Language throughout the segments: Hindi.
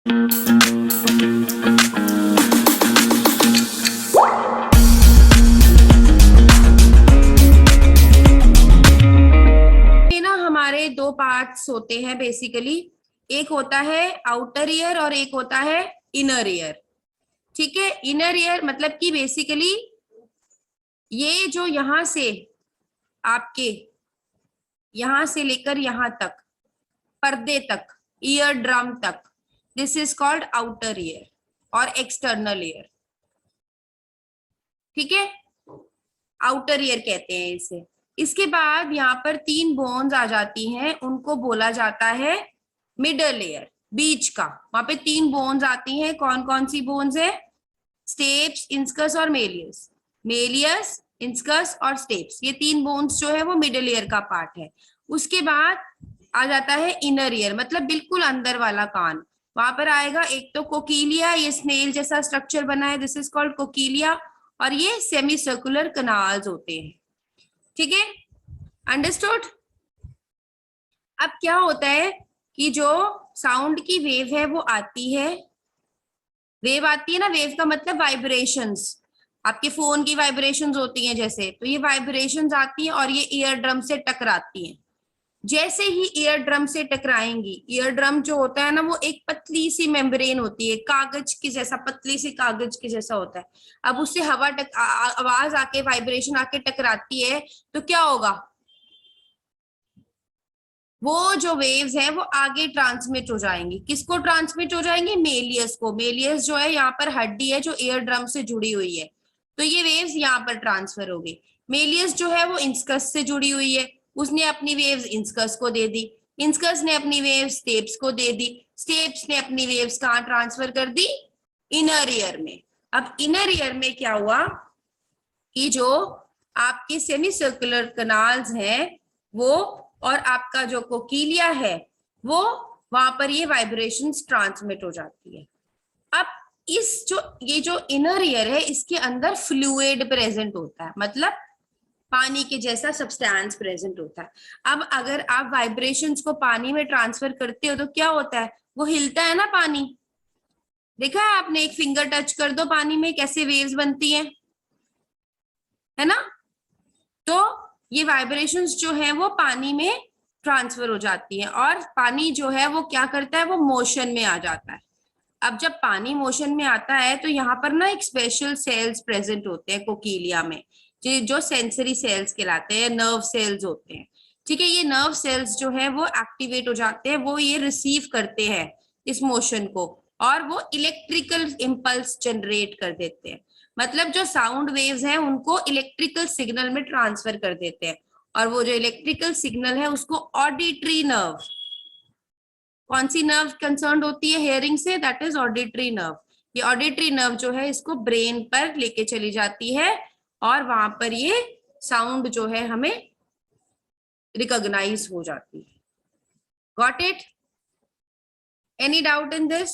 ना हमारे दो पार्ट्स होते हैं बेसिकली, एक होता है आउटर ईयर और एक होता है इनर ईयर। ठीक है, इनर ईयर मतलब कि बेसिकली ये जो यहां से आपके यहां से लेकर यहां तक पर्दे तक, ईयर ड्रम तक, this is called outer ear और एक्सटर्नल ईयर। ठीक है, आउटर ईयर कहते हैं इसे। इसके बाद यहाँ पर तीन बोन्स आ जाती हैं, उनको बोला जाता है मिडल ईयर, बीच का। वहां पे तीन बोन्स आती हैं, कौन कौन सी बोन्स है? स्टेप्स, इंस्कस और मेलियस। मेलियस, इंस्कस और स्टेप्स, ये तीन बोन्स जो है वो मिडल ईयर का पार्ट है। उसके बाद आ जाता है इनर ईयर, मतलब बिल्कुल अंदर वाला कान। वहां पर आएगा एक तो कोकीलिया, ये स्नेल जैसा स्ट्रक्चर बना है, दिस इज कॉल्ड कोकीलिया। और ये सेमी सर्कुलर कनाल्स होते हैं। ठीक है, अंडरस्टूड। अब क्या होता है कि जो साउंड की वेव है वो आती है, वेव आती है ना, वेव का मतलब वाइब्रेशंस। आपके फोन की वाइब्रेशंस होती हैं जैसे, तो ये वाइब्रेशंस आती हैं और ये ईयर ड्रम से टकराती हैं। जैसे ही ईयर ड्रम से टकराएंगी, ईयर ड्रम जो होता है ना वो एक पतली सी मेम्ब्रेन होती है, कागज की जैसा, पतली सी कागज की जैसा होता है। अब उससे हवा आवाज आके, वाइब्रेशन आके टकराती है, तो क्या होगा? वो जो वेव्स हैं वो आगे ट्रांसमिट हो जाएंगी। किसको ट्रांसमिट हो जाएंगी? मेलियस को। मेलियस जो है यहाँ पर हड्डी है जो ईयर ड्रम से जुड़ी हुई है, तो ये वेव्स यहाँ पर ट्रांसफर हो गई। मेलियस जो है वो इंस्कस से जुड़ी हुई है, उसने अपनी वेव्स इंस्कस को दे दी, इंस्कस ने अपनी वेव्स स्टेप्स को दे दी, स्टेप्स ने अपनी वेव्स कहाँ ट्रांसफर कर दी? इनर ईयर में। अब इनर ईयर में क्या हुआ कि जो आपके सेमी सर्कुलर कनाल्स हैं वो, और आपका जो कोकीलिया है वो, वहां पर ये वाइब्रेशंस ट्रांसमिट हो जाती है। अब इस जो ये जो इनर ईयर है इसके अंदर फ्लूइड प्रेजेंट होता है, मतलब पानी के जैसा सब्सटेंस प्रेजेंट होता है। अब अगर आप वाइब्रेशंस को पानी में ट्रांसफर करते हो तो क्या होता है? वो हिलता है ना पानी। देखा है आपने? एक फिंगर टच कर दो पानी में, कैसे वेव्स बनती हैं, है ना? तो ये वाइब्रेशंस जो है वो पानी में ट्रांसफर हो जाती है, और पानी जो है वो क्या करता है? वो मोशन में आ जाता है। अब जब पानी मोशन में आता है तो यहाँ पर ना एक स्पेशल सेल्स प्रेजेंट होते हैं कोकीलिया में, जो सेंसरी सेल्स कहलाते हैं, नर्व सेल्स होते हैं। ठीक है, ये नर्व सेल्स जो है वो एक्टिवेट हो जाते हैं, वो ये रिसीव करते हैं इस मोशन को, और वो इलेक्ट्रिकल इम्पल्स जनरेट कर देते हैं। मतलब जो साउंड वेव्स हैं उनको इलेक्ट्रिकल सिग्नल में ट्रांसफर कर देते हैं, और वो जो इलेक्ट्रिकल सिग्नल है उसको ऑडिटरी नर्व, कौन सी नर्व कंसर्न होती है हेयरिंग से? That is auditory nerve. ये ऑडिटरी नर्व जो है इसको ब्रेन पर लेके चली जाती है, और वहां पर ये साउंड जो है हमें रिकॉग्नाइज हो जाती है। Got it? Any doubt in this?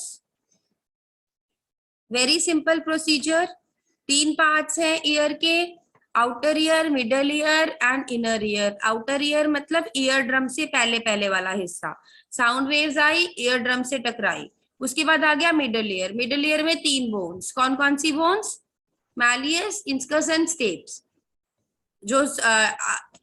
Very simple procedure. तीन पार्ट्स हैं ईयर के, outer ear, middle ear and inner ear. Outer ear मतलब ईयर ड्रम से पहले पहले वाला हिस्सा, साउंड वेव्स आई, ईयर ड्रम से टकराई। उसके बाद आ गया मिडल ईयर। मिडल ईयर में तीन बोन्स, कौन कौन सी bones? Malleus, incus and stapes. जो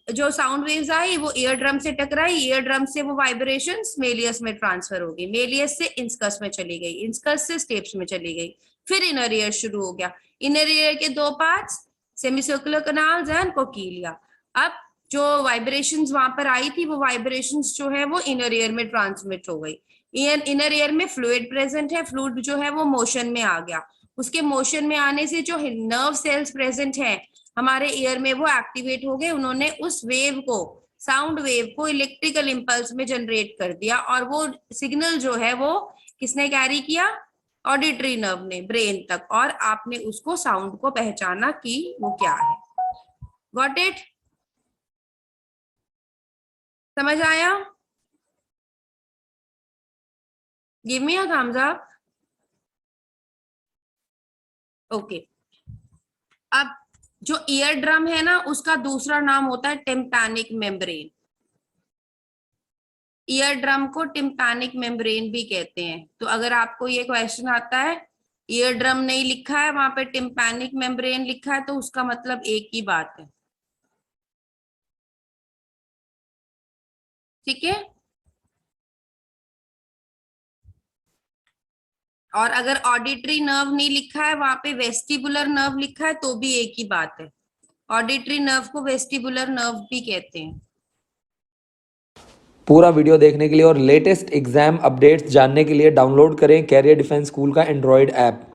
जो साउंड वेव्स आई वो ईयर ड्रम से टकराई, ईयर ड्रम से वो वाइब्रेशंस मेलियस में ट्रांसफर हो गई, मेलियस से इंस्कस में चली गई, इंस्कस से स्टेप्स में चली गई, फिर इनर ईयर शुरू हो गया। इनर ईयर के दो पार्ट्स, सेमीसर्कुलर कनाल्स एंड कोकीलिया। अब जो वाइब्रेशंस वहां पर आई थी वो वाइब्रेशंस जो है वो इनर ईयर में ट्रांसमिट हो गई। इनर ईयर में फ्लूइड प्रेजेंट है, फ्लूइड जो है वो मोशन में आ गया, उसके मोशन में आने से जो नर्व सेल्स प्रेजेंट है हमारे ईयर में वो एक्टिवेट हो गए, उन्होंने उस वेव को, साउंड वेव को इलेक्ट्रिकल इंपल्स में जनरेट कर दिया, और वो सिग्नल जो है वो किसने कैरी किया? ऑडिटरी नर्व ने ब्रेन तक, और आपने उसको साउंड को पहचाना कि वो क्या है। Got it? समझ आया? Give me a thumbs up. Okay. अब जो ईयर ड्रम है ना उसका दूसरा नाम होता है टिम्पैनिक मेम्ब्रेन। ईयर ड्रम को टिम्पैनिक मेम्ब्रेन भी कहते हैं। तो अगर आपको ये क्वेश्चन आता है, ईयर ड्रम नहीं लिखा है, वहां पे टिम्पैनिक मेम्ब्रेन लिखा है, तो उसका मतलब एक ही बात है। ठीक है। और अगर ऑडिटरी नर्व नहीं लिखा है, वहां पे वेस्टिबुलर नर्व लिखा है, तो भी एक ही बात है। ऑडिटरी नर्व को वेस्टिबुलर नर्व भी कहते हैं। पूरा वीडियो देखने के लिए और लेटेस्ट एग्जाम अपडेट्स जानने के लिए डाउनलोड करें कैरियर डिफेंस स्कूल का एंड्रॉयड ऐप।